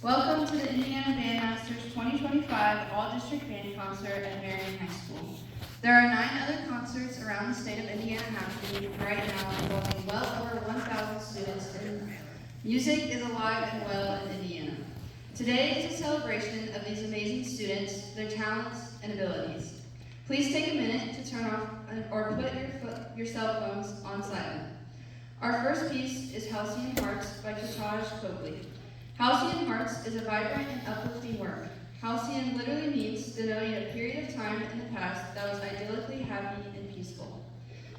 Welcome to the Indiana Bandmasters 2025 All-District Band Concert at Marion High School. There are 9 other concerts around the state of Indiana happening right now involving well over 1,000 students, and music is alive and well in Indiana. Today is a celebration of these amazing students, their talents, and abilities. Please take a minute to turn off or put your cell phones on silent. Our first piece is Halcyon Hearts by Cottage Copley. Halcyon Hearts is a vibrant and uplifting work. Halcyon literally means denoting a period of time in the past that was idyllically happy and peaceful.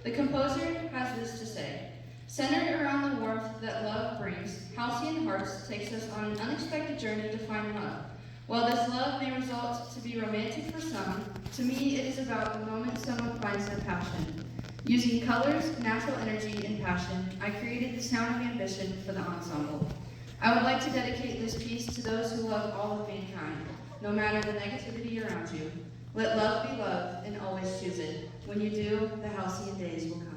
The composer has this to say: centered around the warmth that love brings, Halcyon Hearts takes us on an unexpected journey to find love. While this love may result to be romantic for some, to me it is about the moment someone finds their passion. Using colors, natural energy, and passion, I created the sound of ambition for the ensemble. I would like to dedicate this piece to those who love all of mankind, no matter the negativity around you. Let love be love and always choose it. When you do, the halcyon days will come.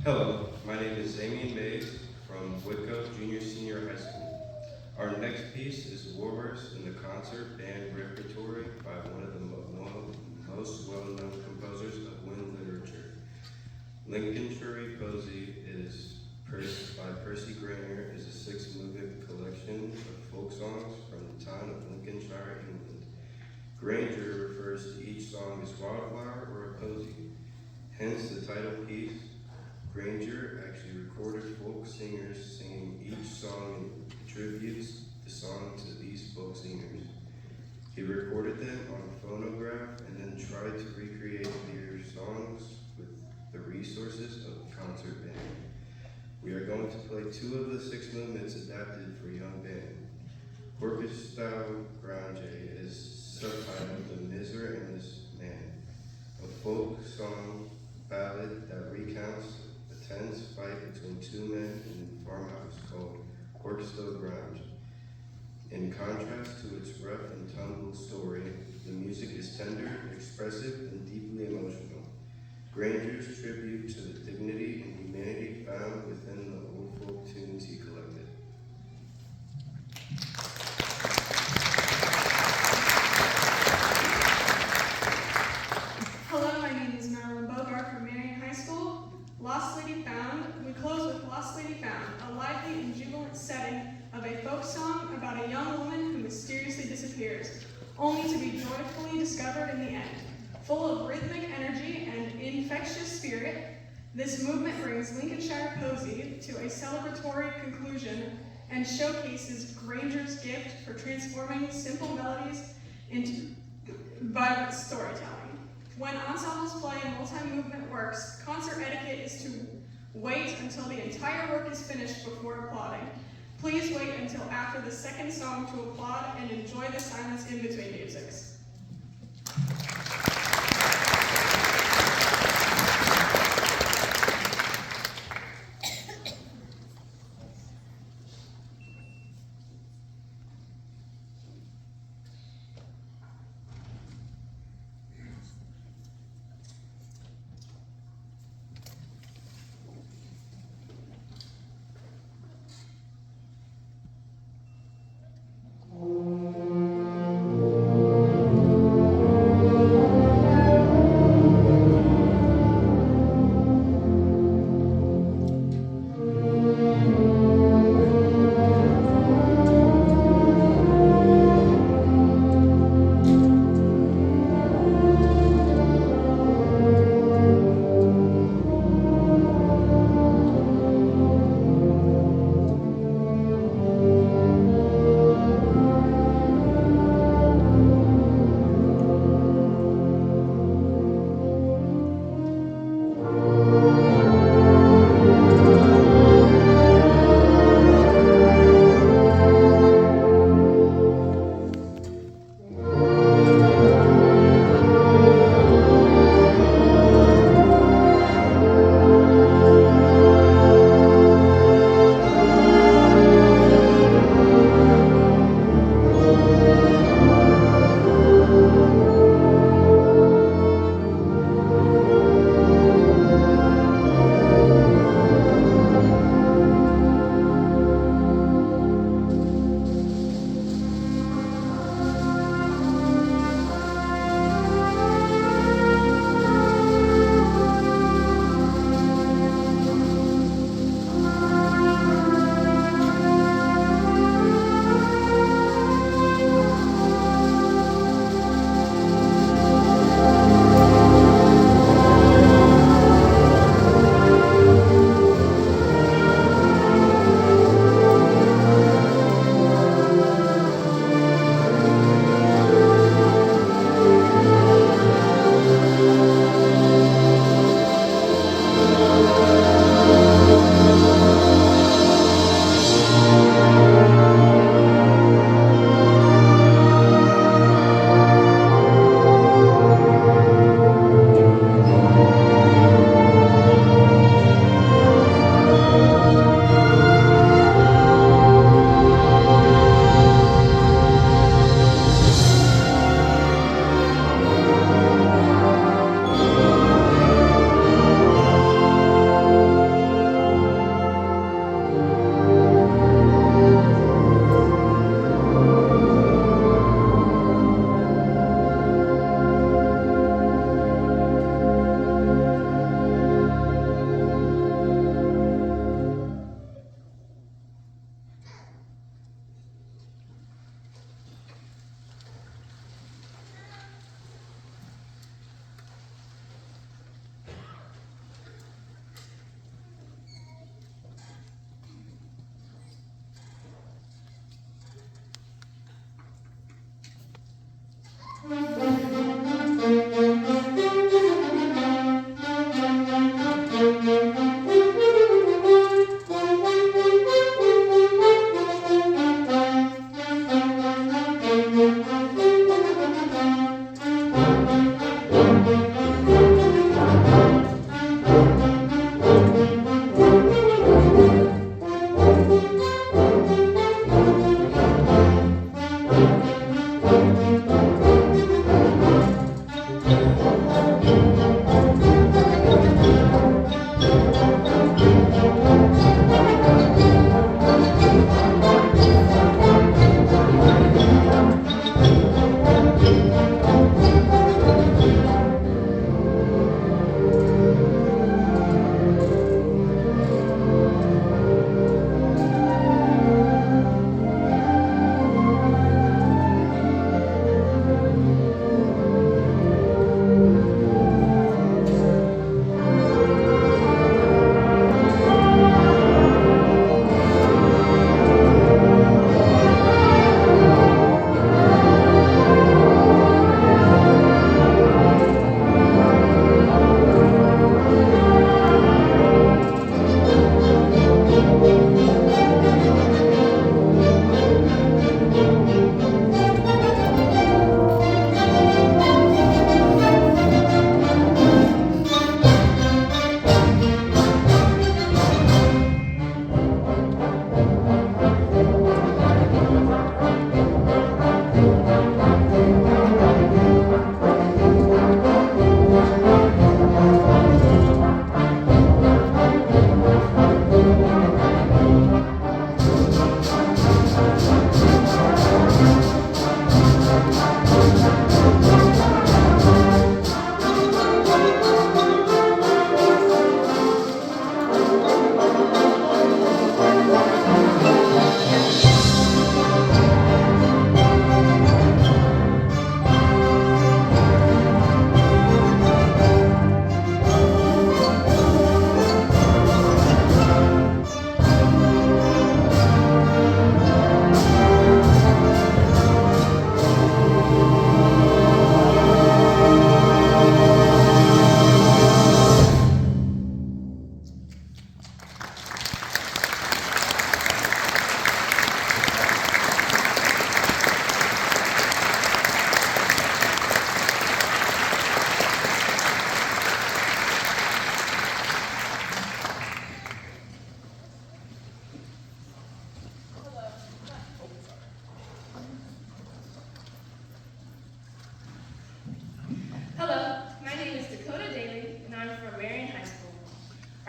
Hello, my name is Zamian Mays from Whitco Junior Senior High School. Our next piece is Warhorse in the concert band repertory by one of the most well-known composers of wind literature. Lincolnshire Posy is by Percy Grainger is a six-movement collection of folk songs from the town of Lincolnshire, England. Grainger refers to each song as wildflower or a posy, hence the title piece. Grainger actually recorded folk singers singing each song and attributes the song to these folk singers. He recorded them on a phonograph and then tried to recreate their songs with the resources of a concert band. We are going to play two of the six movements adapted for young band. Orchestral Grande is subtitled The Miser and This Man, a folk song ballad that recounts a tense fight between two men in a farmhouse called Orchestral Grande. In contrast to its rough and tumble story, the music is tender, expressive, and deeply emotional. Grainger's tribute to the dignity and humanity found within the old folk tunes he collected. Hello, my name is Marilyn Bogart from Marion High School. Lost Lady Found. We close with Lost Lady Found, a lively and jubilant setting of a folk song about a young woman who mysteriously disappears, only to be joyfully discovered in the end. Full of rhythmic energy and infectious spirit, this movement brings Lincolnshire Posy to a celebratory conclusion and showcases Grainger's gift for transforming simple melodies into vibrant storytelling. When ensembles play multi-movement works, concert etiquette is to wait until the entire work is finished before applauding. Please wait until after the second song to applaud and enjoy the silence in between musics.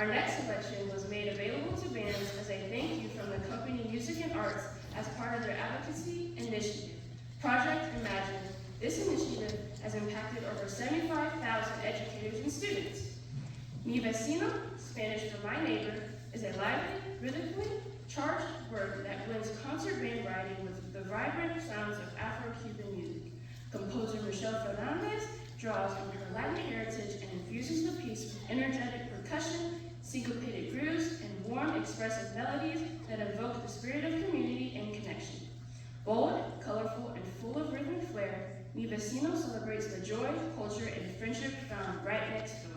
Our next selection was made available to bands as a thank you from the company Music and Arts as part of their advocacy initiative, Project Imagine. This initiative has impacted over 75,000 educators and students. Mi vecino, Spanish for my neighbor, is a lively, rhythmically charged word that blends concert band writing with the vibrant sounds of Afro-Cuban music. Composer Michelle Fernandez draws from her Latin heritage and infuses the piece with energetic percussion, syncopated grooves, and warm, expressive melodies that evoke the spirit of community and connection. Bold, colorful, and full of rhythmic flair, Mi Vecino celebrates the joy, culture, and friendship found right next door.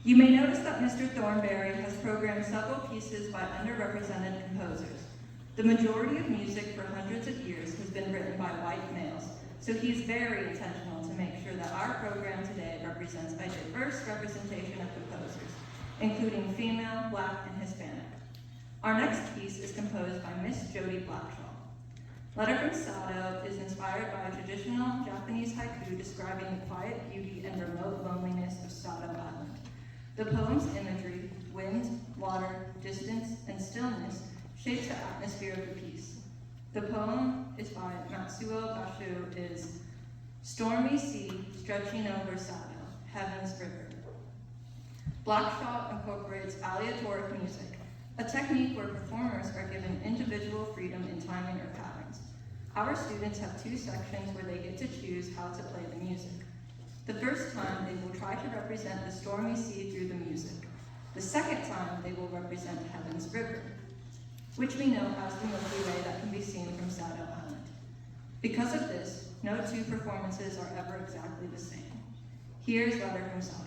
You may notice that Mr. Thornberry has programmed several pieces by underrepresented composers. The majority of music for hundreds of years has been written by white males, so he is very intentional to make sure that our program today represents a diverse representation of composers, including female, Black, and Hispanic. Our next piece is composed by Miss Jody Blackshaw. Letter from Sado is inspired by a traditional Japanese haiku describing the quiet beauty and remote loneliness of Sado Island. The poem's imagery, wind, water, distance, and stillness shapes the atmosphere of the piece. The poem is by Matsuo Basho, is Stormy Sea Stretching Over Sado, Heaven's River. Blackshaw incorporates aleatoric music, a technique where performers are given individual freedom in timing or patterns. Our students have 2 sections where they get to choose how to play the music. The first time, they will try to represent the stormy sea through the music. The second time, they will represent Heaven's River, which we know has the Milky Way that can be seen from Sado Island. Because of this, no 2 performances are ever exactly the same. Here's Letter from Sado.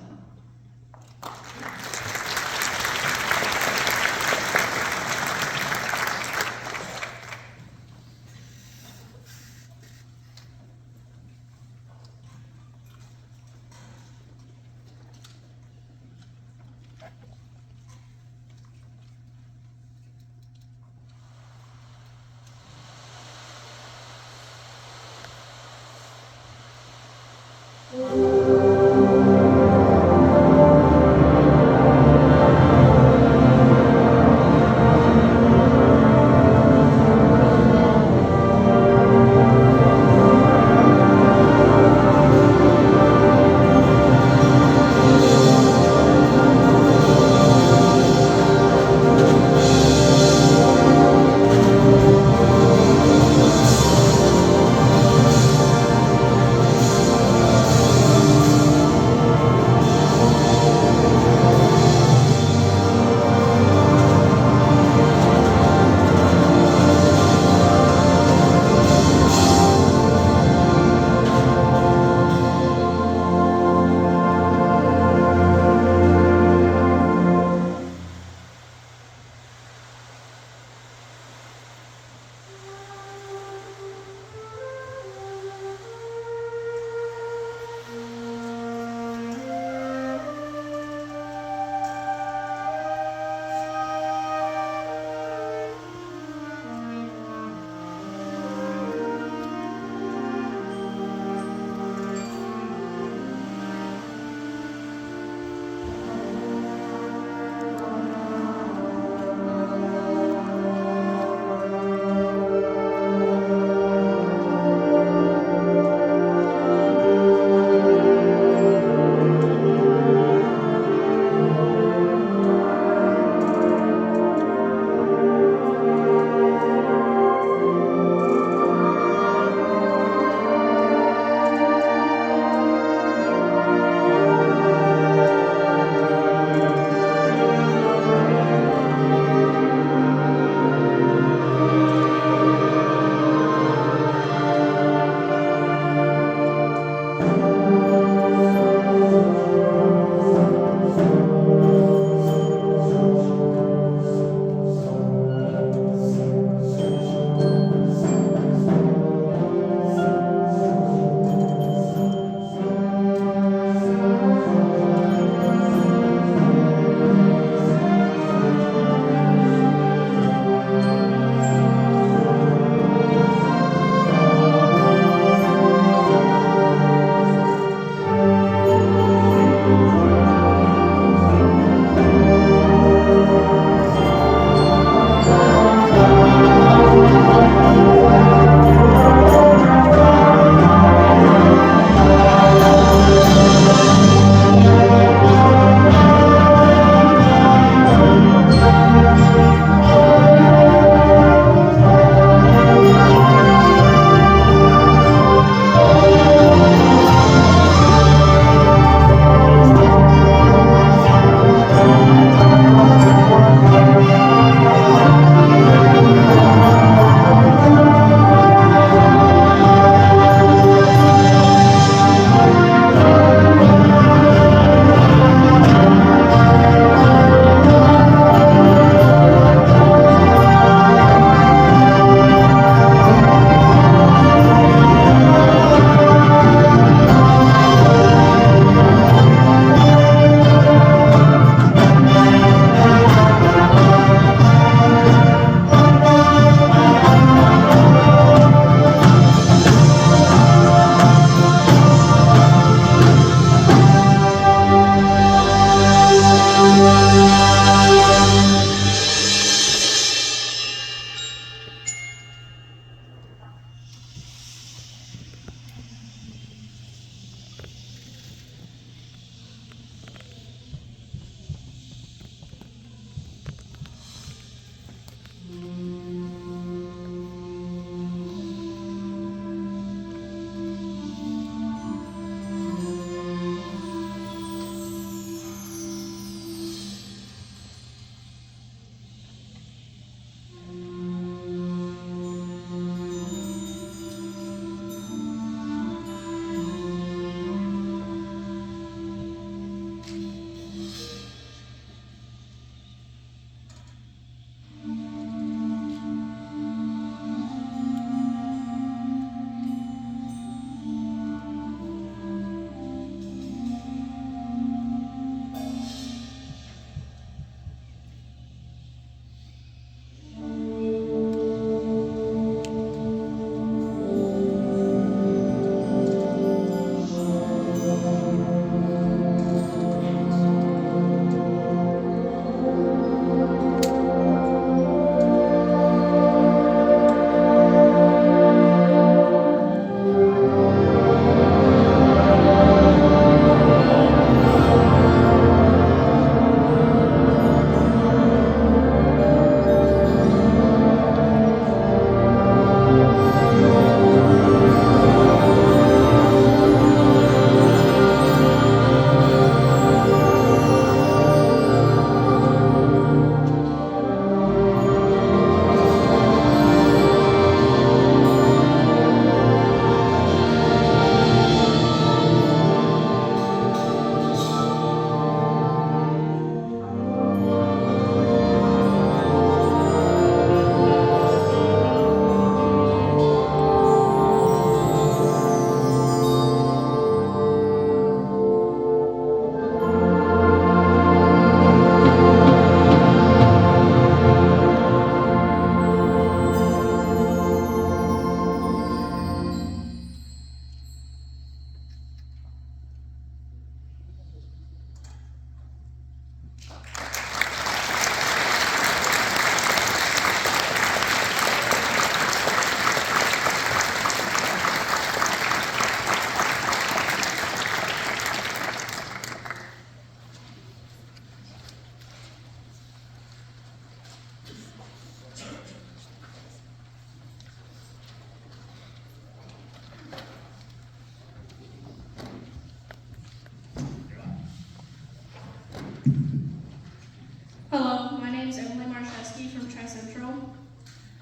Hello, my name is Emily Marcheski from Tri-Central.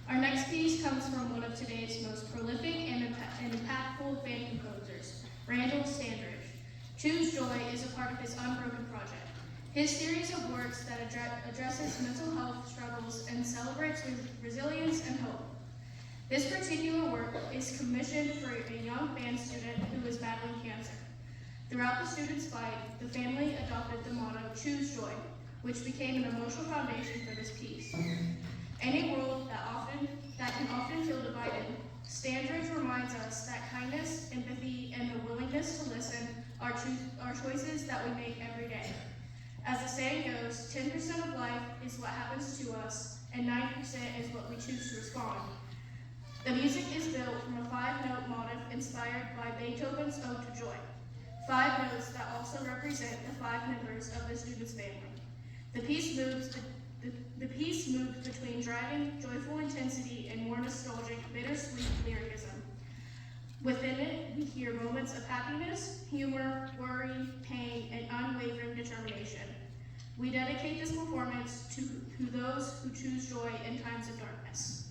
Our next piece comes from one of today's most prolific and impactful fan composers, Randall Standridge. Choose Joy is a part of his Unbroken project. His series of works that addresses mental health struggles and celebrates resilience and hope. This particular work is commissioned for a young band student who is battling cancer. Throughout the student's fight, the family adopted the motto, Choose Joy, which became an emotional foundation for this piece. In a world that can often feel divided, Standridge reminds us that kindness, empathy, and the willingness to listen are choices that we make every day. As the saying goes, 10% of life is what happens to us, and 90% is what we choose to respond. The music is built from a 5-note motif inspired by Beethoven's Ode to Joy. 5 notes that also represent the 5 members of the student's family. The piece moves between driving, joyful intensity and more nostalgic, bittersweet lyricism. Within it, we hear moments of happiness, humor, worry, pain, and unwavering determination. We dedicate this performance to those who choose joy in times of darkness.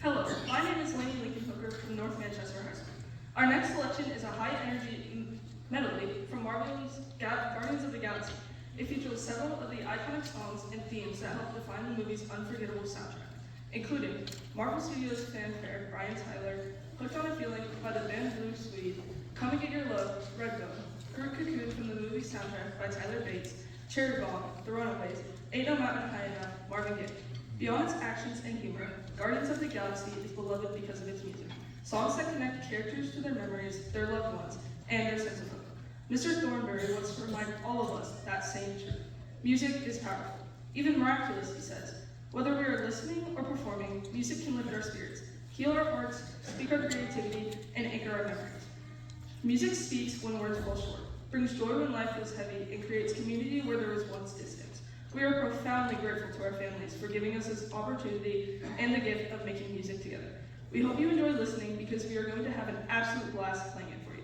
Hello, my name is Lainey Lincoln Hooker from North Manchester High School. Our next selection is a high-energy medley from Marvel's Guardians of the Galaxy. It features several of the iconic songs and themes that help define the movie's unforgettable soundtrack, including Marvel Studios fanfare, Brian Tyler, Hooked on a Feeling by the band Blue Swede, Come and Get Your Love, Redbone, Groot Cocoon from the movie soundtrack by Tyler Bates, Cherry Bomb, The Runaways, Ain't No Mountain High Enough, Marvin Gaye. Beyond its actions and humor, Guardians of the Galaxy is beloved because of its music. Songs that connect characters to their memories, their loved ones, and their sense of hope. Mr. Thornberry wants to remind all of us that same truth. Music is powerful, even miraculous, he says. Whether we are listening or performing, music can lift our spirits, heal our hearts, speak our creativity, and anchor our memories. Music speaks when words fall short, brings joy when life feels heavy, and creates community where there was once distance. We are profoundly grateful to our families for giving us this opportunity and the gift of making music together. We hope you enjoy listening because we are going to have an absolute blast playing it for you.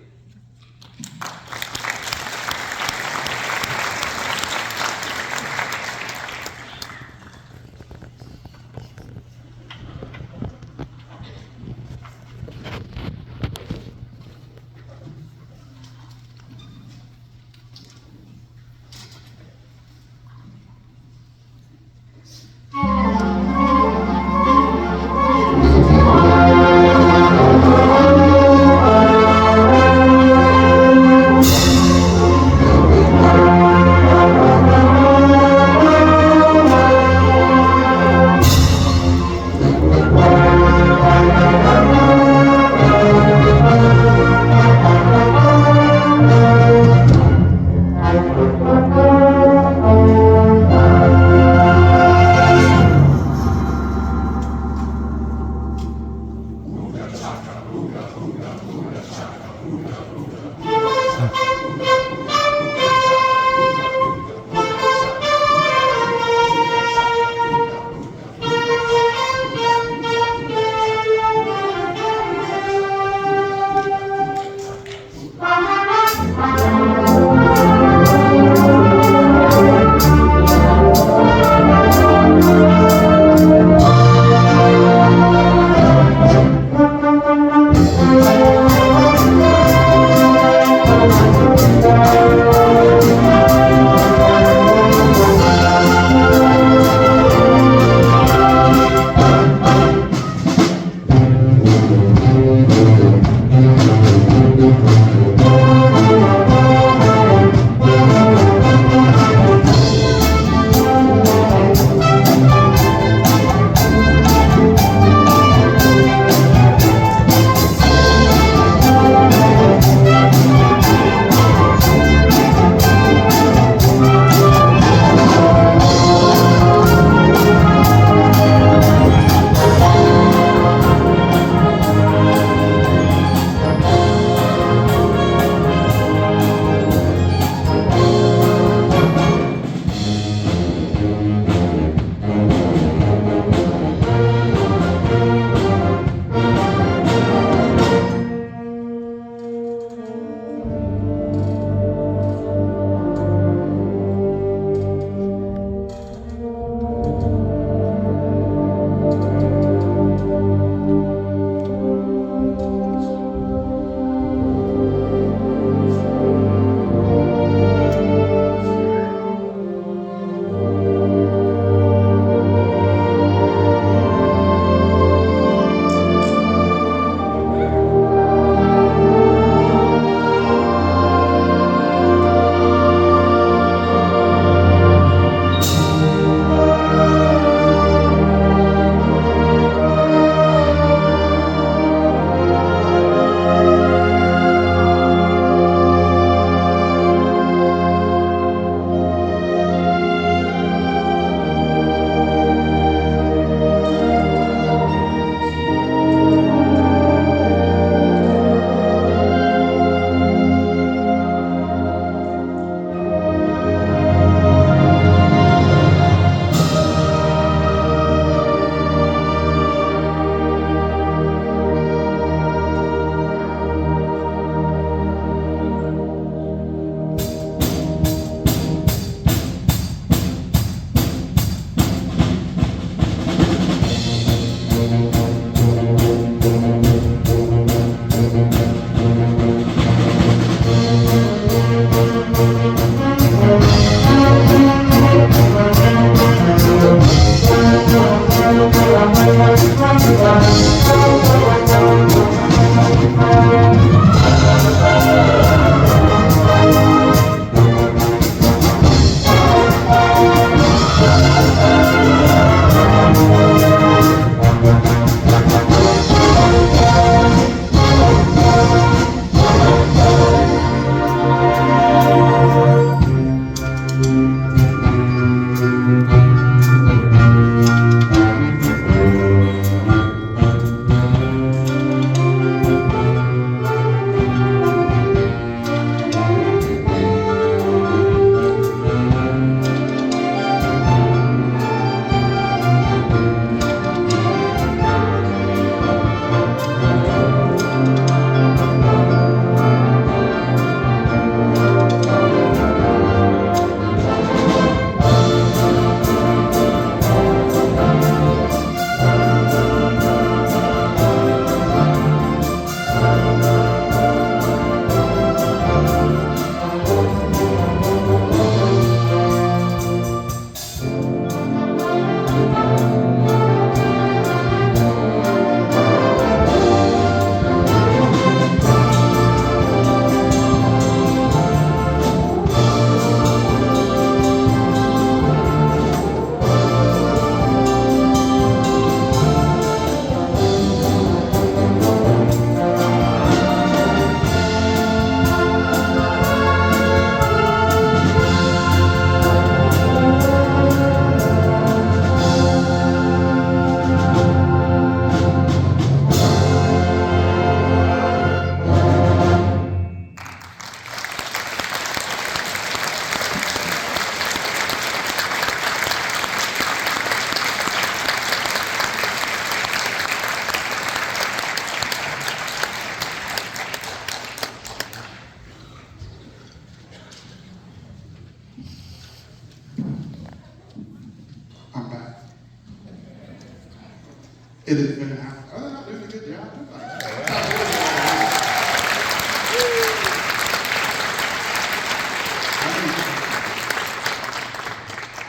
It has been, oh, they're not doing a good job.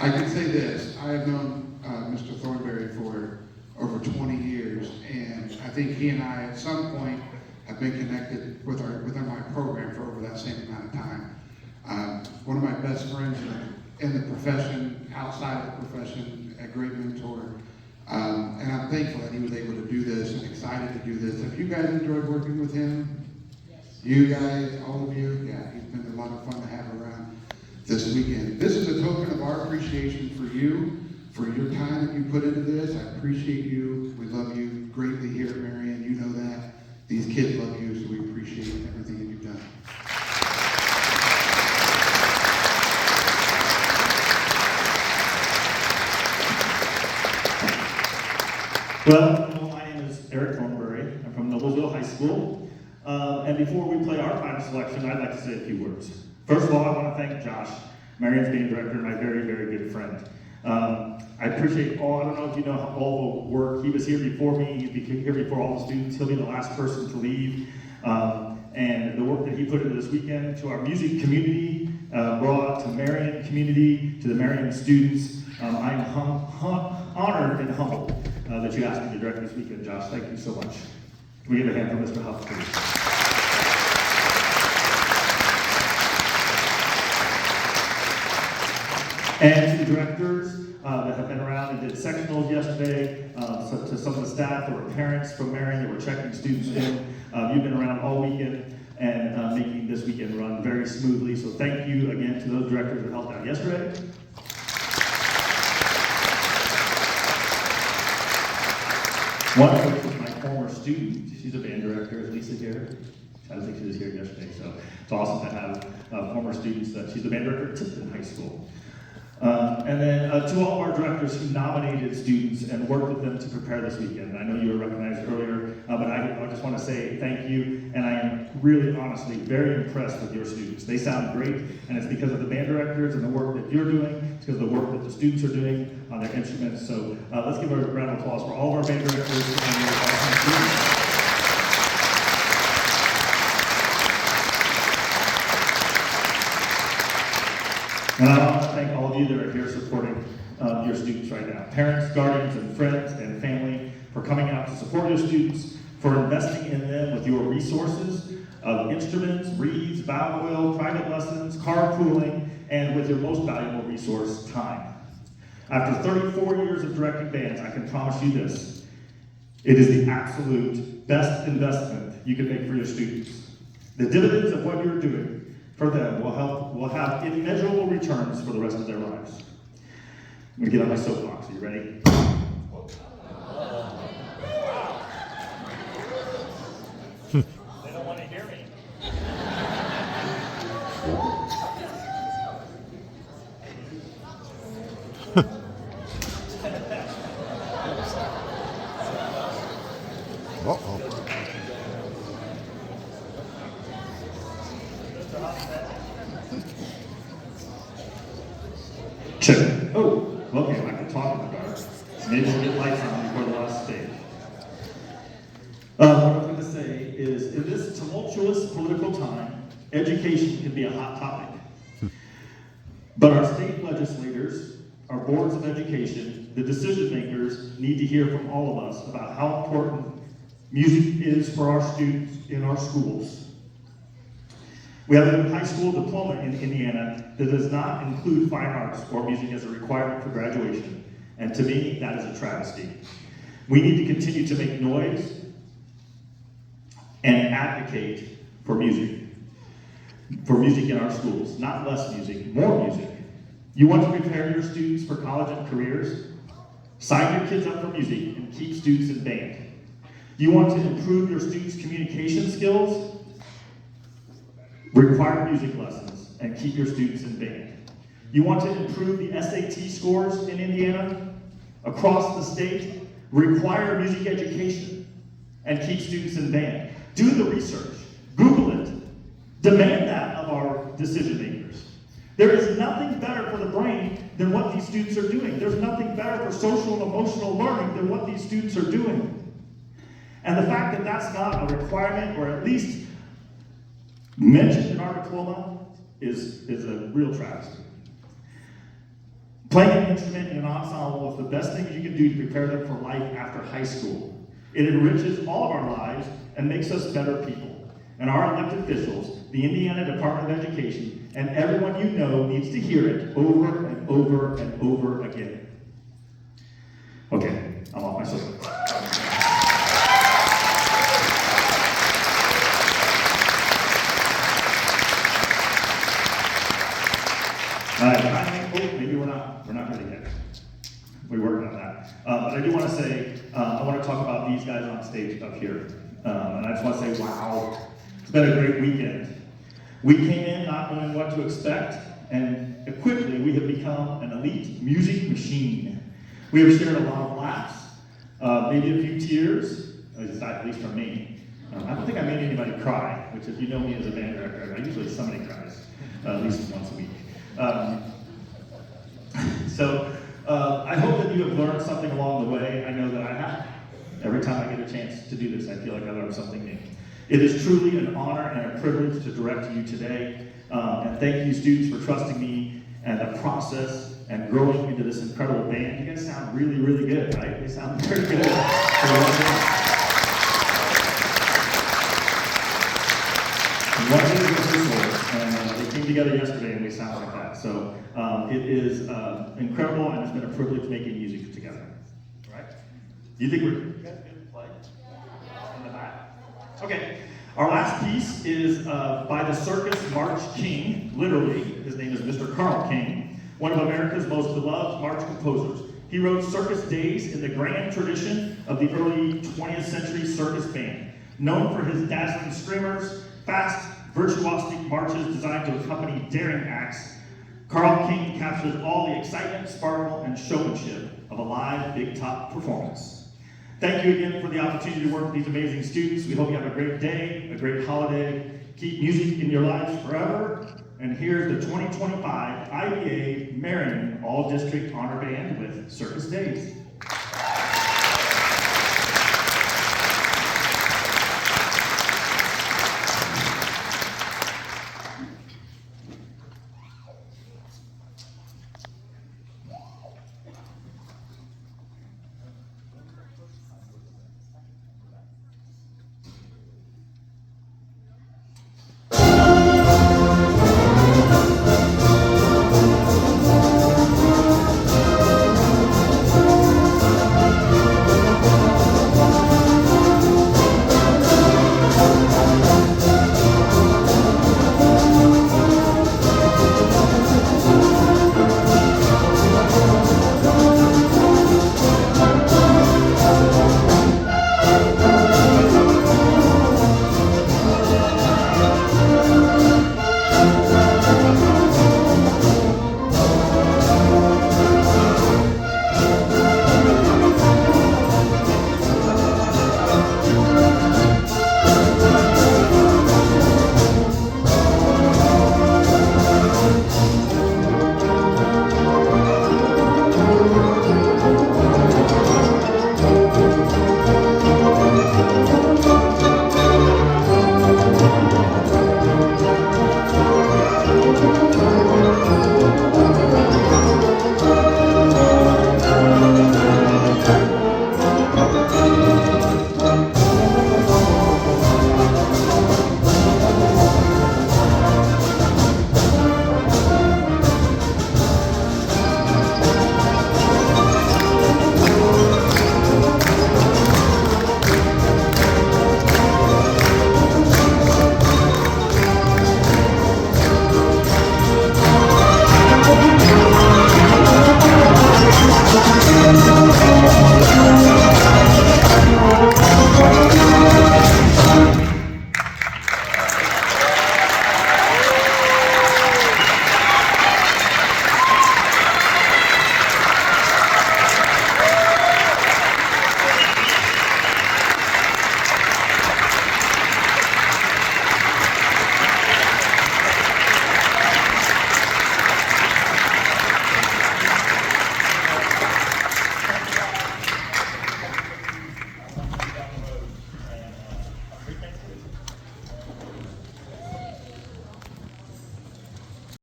I can say this, I have known Mr. Thornberry for over 20 years, and I think he and I at some point have been connected within my program for over that same amount of time. One of my best friends in the profession, outside of the profession, a great mentor. And I'm thankful that he was able to do this and excited to do this. Have you guys enjoyed working with him? Yes. You guys, all of you? Yeah, he's been a lot of fun to have around this weekend. This is a token of our appreciation for you, for your time that you put into this. I appreciate you. We love you greatly here at Marion. You know that. These kids love you, so we appreciate everything that you've done. Well, my name is Eric Thornberry. I'm from Noblesville High School. And before we play our final selection, I'd like to say a few words. First of all, I want to thank Josh, Marion's band director, and my very, very good friend. I appreciate all, I don't know if you know all the work. He was here before me, he became here before all the students. He'll be the last person to leave. And the work that he put into this weekend to our music community, brought to Marion community, to the Marion students. I am honored and humbled that you asked me to direct this weekend, Josh. Thank you so much. Can we give a hand for Mr. Huff, please? And to the directors that have been around and did sectionals yesterday, to some of the staff that were parents from Marion that were checking students in. You've been around all weekend and making this weekend run very smoothly. So thank you again to those directors that helped out yesterday. One of which was my former student. She's a band director. Is Lisa here? I don't think she was here yesterday, so it's awesome to have former students. She's the band director at Tipton High School. And then to all of our directors who nominated students and worked with them to prepare this weekend. I know you were recognized earlier, but I just want to say thank you. And I am really, honestly, very impressed with your students. They sound great, and it's because of the band directors and the work that you're doing. It's because of the work that the students are doing on their instruments. So let's give a round of applause for all of our band directors and their awesome students. And I want to thank all of you that are here supporting your students right now. Parents, guardians, and friends and family, for coming out to support your students, for investing in them with your resources of instruments, reeds, valve oil, private lessons, carpooling, and with your most valuable resource, time. After 34 years of directing bands, I can promise you this: it is the absolute best investment you can make for your students. The dividends of what you're doing for them will have immeasurable returns for the rest of their lives. I'm gonna get on my soapbox. Are you ready? They don't want to hear me. Uh-oh. Check. Oh, okay, I can talk in the dark. Maybe we'll get lights on before the last stage. What I'm going to say is, in this tumultuous political time, education can be a hot topic. But our state legislators, our boards of education, the decision makers need to hear from all of us about how important music is for our students in our schools. We have a high school diploma in Indiana that does not include fine arts or music as a requirement for graduation, and to me, that is a travesty. We need to continue to make noise and advocate for music in our schools, not less music, more music. You want to prepare your students for college and careers? Sign your kids up for music and keep students in band. You want to improve your students' communication skills? Require music lessons and keep your students in band. You want to improve the SAT scores in Indiana? Across the state? Require music education and keep students in band. Do the research, Google it, demand that of our decision makers. There is nothing better for the brain than what these students are doing. There's nothing better for social and emotional learning than what these students are doing. And the fact that that's not a requirement, or at least mentioned in our diploma, is a real travesty. Playing an instrument in an ensemble is the best thing you can do to prepare them for life after high school. It enriches all of our lives and makes us better people. And our elected officials, the Indiana Department of Education, and everyone you know needs to hear it over and over and over again. Okay, I'm off my soapbox. Maybe we're not ready yet. We're working on that. But I do want to say, I want to talk about these guys on stage up here. And I just want to say, wow, it's been a great weekend. We came in not knowing what to expect, and quickly we have become an elite music machine. We have shared a lot of laughs, maybe a few tears, at least from me. I don't think I made anybody cry, which if you know me as a band director, usually somebody cries, at least once a week. I hope that you have learned something along the way. I know that I have. Every time I get a chance to do this, I feel like I learned something new. It is truly an honor and a privilege to direct you today. And thank you, students, for trusting me and the process and growing into this incredible band. You guys sound really, really good, right? They sound very good. And they came together yesterday and they sound like that. So it is incredible, and it's been a privilege making music together. All right? You think you guys good to play? In the back? Okay. Our last piece is by the Circus March King. Literally, his name is Mr. Carl King, one of America's most beloved march composers. He wrote Circus Days in the grand tradition of the early 20th century circus band, known for his dazzling screamers, fast, virtuosic marches designed to accompany daring acts. Carl King captures all the excitement, sparkle, and showmanship of a live big top performance. Thank you again for the opportunity to work with these amazing students. We hope you have a great day, a great holiday. Keep music in your lives forever. And here's the 2025 IBA Marion All District Honor Band with Circus Days.